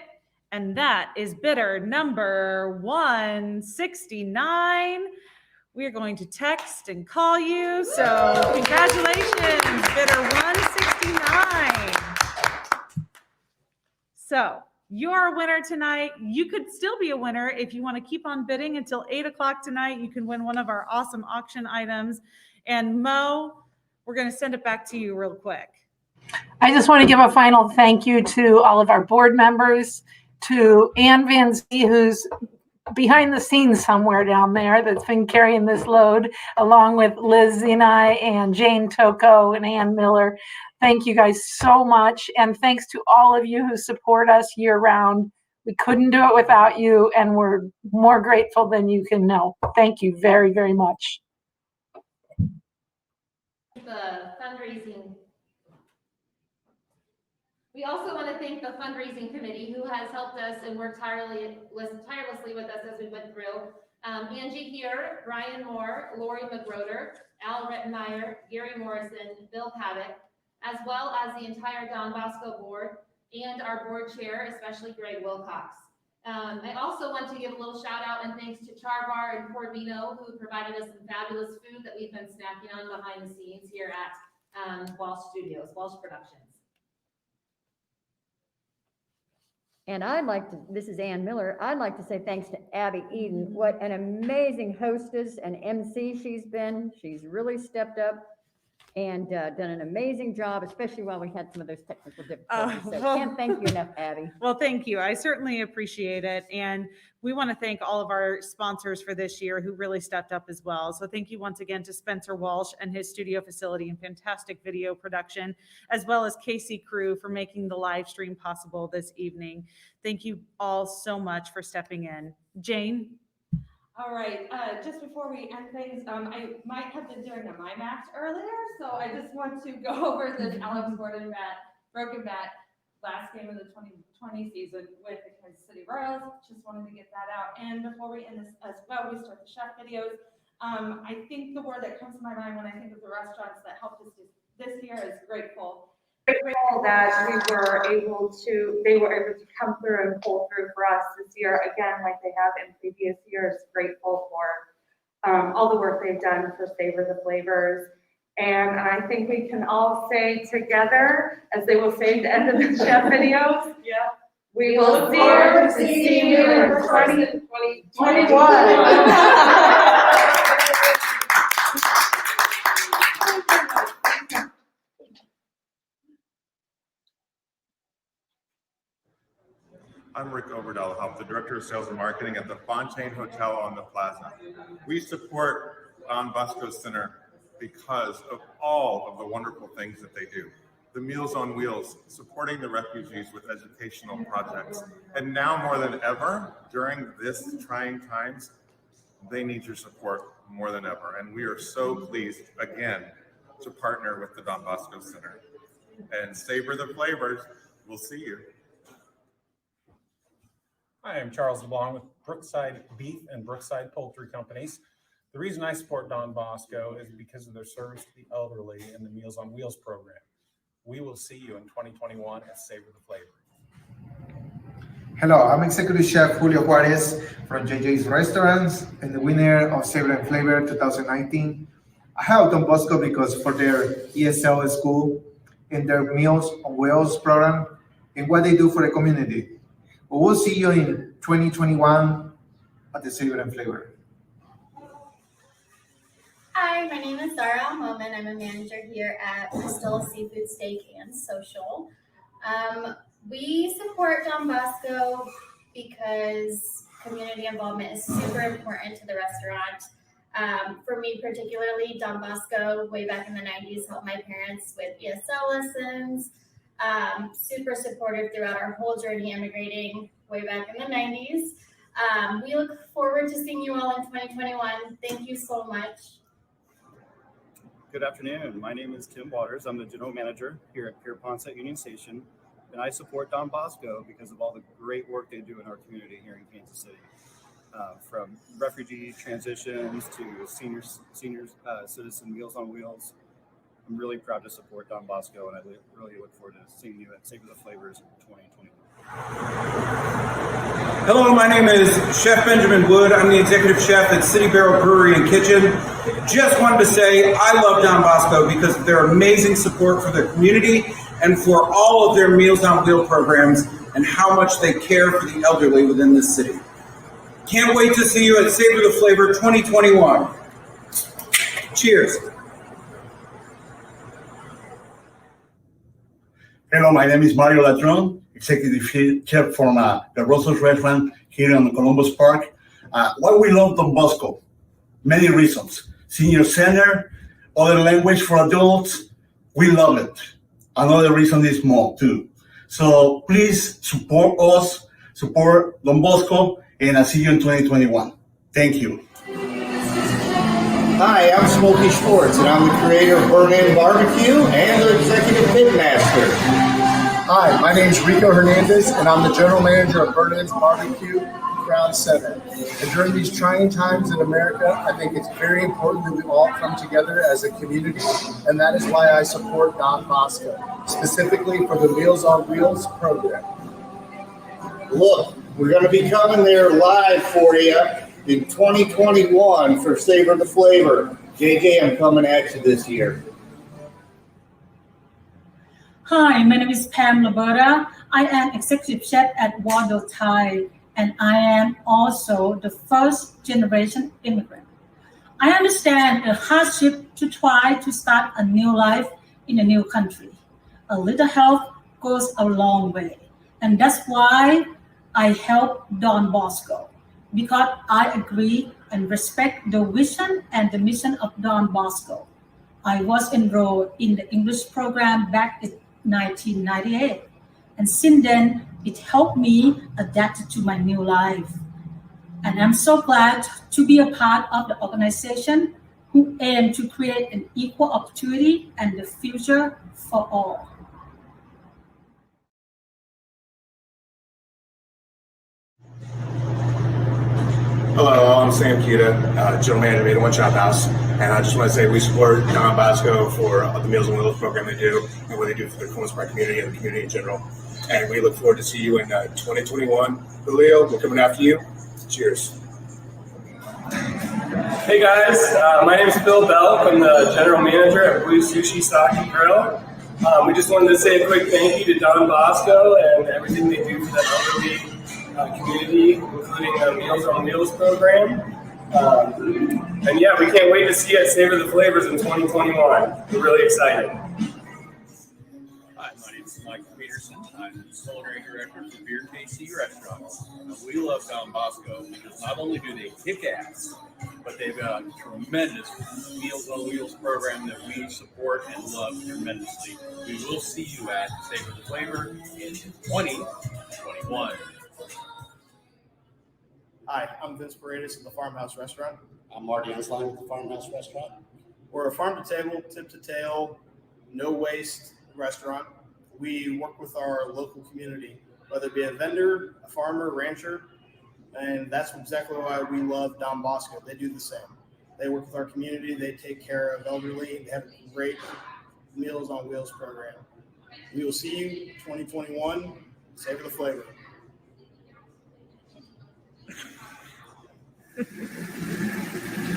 and that is bidder number 169. We are going to text and call you. So congratulations, bidder 169. So you're a winner tonight. You could still be a winner if you want to keep on bidding until 8 o'clock tonight. You can win one of our awesome auction items. And Mo, we're going to send it back to you real quick. I just want to give a final thank you to all of our board members, to Ann Van Zee, who's behind the scenes somewhere down there that's been carrying this load, along with Liz Zenai and Jane Toko and Ann Miller. Thank you guys so much. And thanks to all of you who support us year round. We couldn't do it without you, and we're more grateful than you can know. Thank you very, very much. The fundraising. We also want to thank the fundraising committee who has helped us and worked tirelessly with us as we went through. Angie here, Brian Moore, Lori McGroder, Al Rettenmeyer, Gary Morrison, Bill Paddock, as well as the entire Don Bosco board and our board chair, especially Greg Wilcox. I also want to give a little shout out and thanks to Char Bar and Corvino, who provided us some fabulous food that we've been snacking on behind the scenes here at Walsh Studios, Walsh Productions. And this is Ann Miller, I'd like to say thanks to Abby Eden. What an amazing hostess and MC she's been. She's really stepped up and done an amazing job, especially while we had some of those technical difficulties. So can't thank you enough, Abby. Well, thank you. I certainly appreciate it. And we want to thank all of our sponsors for this year who really stepped up as well. So thank you once again to Spencer Walsh and his studio facility and fantastic video production, as well as Casey Crew for making the live stream possible this evening. Thank you all so much for stepping in. Jane? All right, just before we end things, I might have been doing a my match earlier, so I just want to go over the Alex Gordon broken bat last game of the 2020 season with the Kansas City Royals. Just wanted to get that out. And before we end this as well, we start the chef videos. I think the word that comes to my mind when I think of the restaurants that helped us this year is grateful. Grateful that they were able to come through and pull through for us this year again, like they have in previous years. Grateful for all the work they've done for Savor the Flavors. And I think we can all say together, as they will say at the end of the chef videos, yeah, we will see you in 2021. I'm Rick Overdahl, I'm the Director of Sales and Marketing at the Fontaine Hotel on the Plaza. We support Don Bosco Center because of all of the wonderful things that they do. The Meals on Wheels, supporting the refugees with educational projects. And now more than ever, during this trying times, they need your support more than ever. And we are so pleased, again, to partner with the Don Bosco Center. And savor the flavors. We'll see you. Hi, I'm Charles LeBlanc with Brookside Beef and Brookside Poultry Companies. The reason I support Don Bosco is because of their service to the elderly and the Meals on Wheels program. We will see you in 2021 at Savor the Flavor. Hello, I'm Executive Chef Julio Juarez from JJ's Restaurants and the winner of Savor and Flavor 2019. I have Don Bosco because for their ESL school and their Meals on Wheels program, and what they do for the community. But we'll see you in 2021 at the Savor and Flavor. Hi, my name is Zara Almoman. I'm a manager here at Bristol Seafood Steak and Social. We support Don Bosco because community involvement is super important to the restaurant. For me particularly, Don Bosco, way back in the 90s, helped my parents with ESL lessons. Super supportive throughout our whole journey immigrating way back in the 90s. We look forward to seeing you all in 2021. Thank you so much. Good afternoon. My name is Tim Waters. I'm the general manager here at Pier Ponce at Union Station, and I support Don Bosco because of all the great work they do in our community here in Kansas City. From refugee transitions to senior citizen Meals on Wheels. I'm really proud to support Don Bosco, and I really look forward to seeing you at Savor the Flavors in 2021. Hello, my name is Chef Benjamin Wood. I'm the executive chef at City Barrel Brewery and Kitchen. Just wanted to say I love Don Bosco because of their amazing support for their community and for all of their Meals on Wheels programs and how much they care for the elderly within this city. Can't wait to see you at Savor the Flavor 2021. Cheers. Hello, my name is Mario Latron, executive chef from the Rosa's restaurant here in Columbus Park. Why we love Don Bosco? Many reasons. Senior center, other language for adults, we love it. Another reason is more too. So please support us, support Don Bosco, and I'll see you in 2021. Thank you. Hi, I'm Smokey Schwartz, and I'm the creator of Burn In Barbecue and the executive pitmaster. Hi, my name is Rico Hernandez, and I'm the general manager of Burn In's Barbecue Crown Center. And during these trying times in America, I think it's very important that we all come together as a community, and that is why I support Don Bosco, specifically for the Meals on Wheels program. Look, we're going to be coming there live for you in 2021 for Savor the Flavor. JJ, I'm coming at you this year. Hi, my name is Pam Laberta. I am executive chef at Wardell Thai, and I am also the first generation immigrant. I understand the hardship to try to start a new life in a new country. A little help goes a long way, and that's why I help Don Bosco, because I agree and respect the vision and the mission of Don Bosco. I was enrolled in the English program back in 1998, and since then, it helped me adapt to my new life. And I'm so glad to be a part of the organization who aim to create an equal opportunity and the future for all. Hello, I'm Sam Kita, general manager of 801 Chop House, and I just want to say we support Don Bosco for the Meals on Wheels program they do and what they do for the Columbus Park community and the community in general. And we look forward to see you in 2021. Julio, we're coming after you. Cheers. Hey guys, my name is Bill Belk. I'm the general manager at Blue Sushi Sake Grill. We just wanted to say a quick thank you to Don Bosco and everything they do for the elderly community, including the Meals on Wheels program. And yeah, we can't wait to see you at Savor the Flavors in 2021. We're really excited. Hi, my name is Mike Peterson. I'm the culinary director for Beer KC Restaurants. We love Don Bosco because not only do they kick ass, but they've got a tremendous Meals on Wheels program that we support and love tremendously. We will see you at Savor the Flavor in 2021. Hi, I'm Vince Paredes at the Farmhouse Restaurant. I'm Marty Ensline with the Farmhouse Restaurant. We're a farm-to-table, tip-to-tail, no-waste restaurant. We work with our local community, whether it be a vendor, a farmer, rancher, and that's exactly why we love Don Bosco. They do the same. They work with our community. They take care of elderly. They have a great Meals on Wheels program. We will see you 2021. Savor the Flavor.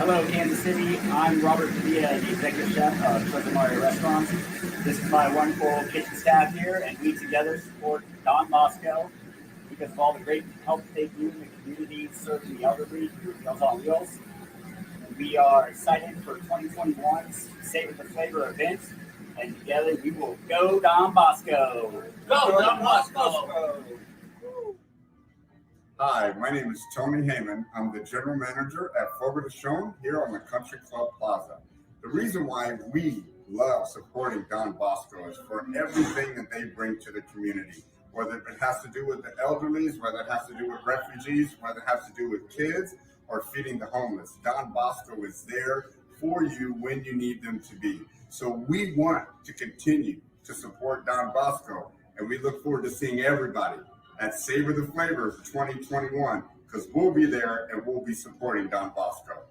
Hello, Kansas City. I'm Robert Padilla, the executive chef of Costa Mario Restaurants. This is my wonderful kitchen staff here, and we together support Don Bosco because of all the great help they do in the community, serving the elderly through Meals on Wheels. We are excited for 2021's Savor the Flavor event, and together we will go Don Bosco. Go Don Bosco! Hi, my name is Tony Heyman. I'm the general manager at Fogo de Chão here on the Country Club Plaza. The reason why we love supporting Don Bosco is for everything that they bring to the community, whether it has to do with the elderly, whether it has to do with refugees, whether it has to do with kids, or feeding the homeless. Don Bosco is there for you when you need them to be. So we want to continue to support Don Bosco, and we look forward to seeing everybody at Savor the Flavors 2021, because we'll be there and we'll be supporting Don Bosco.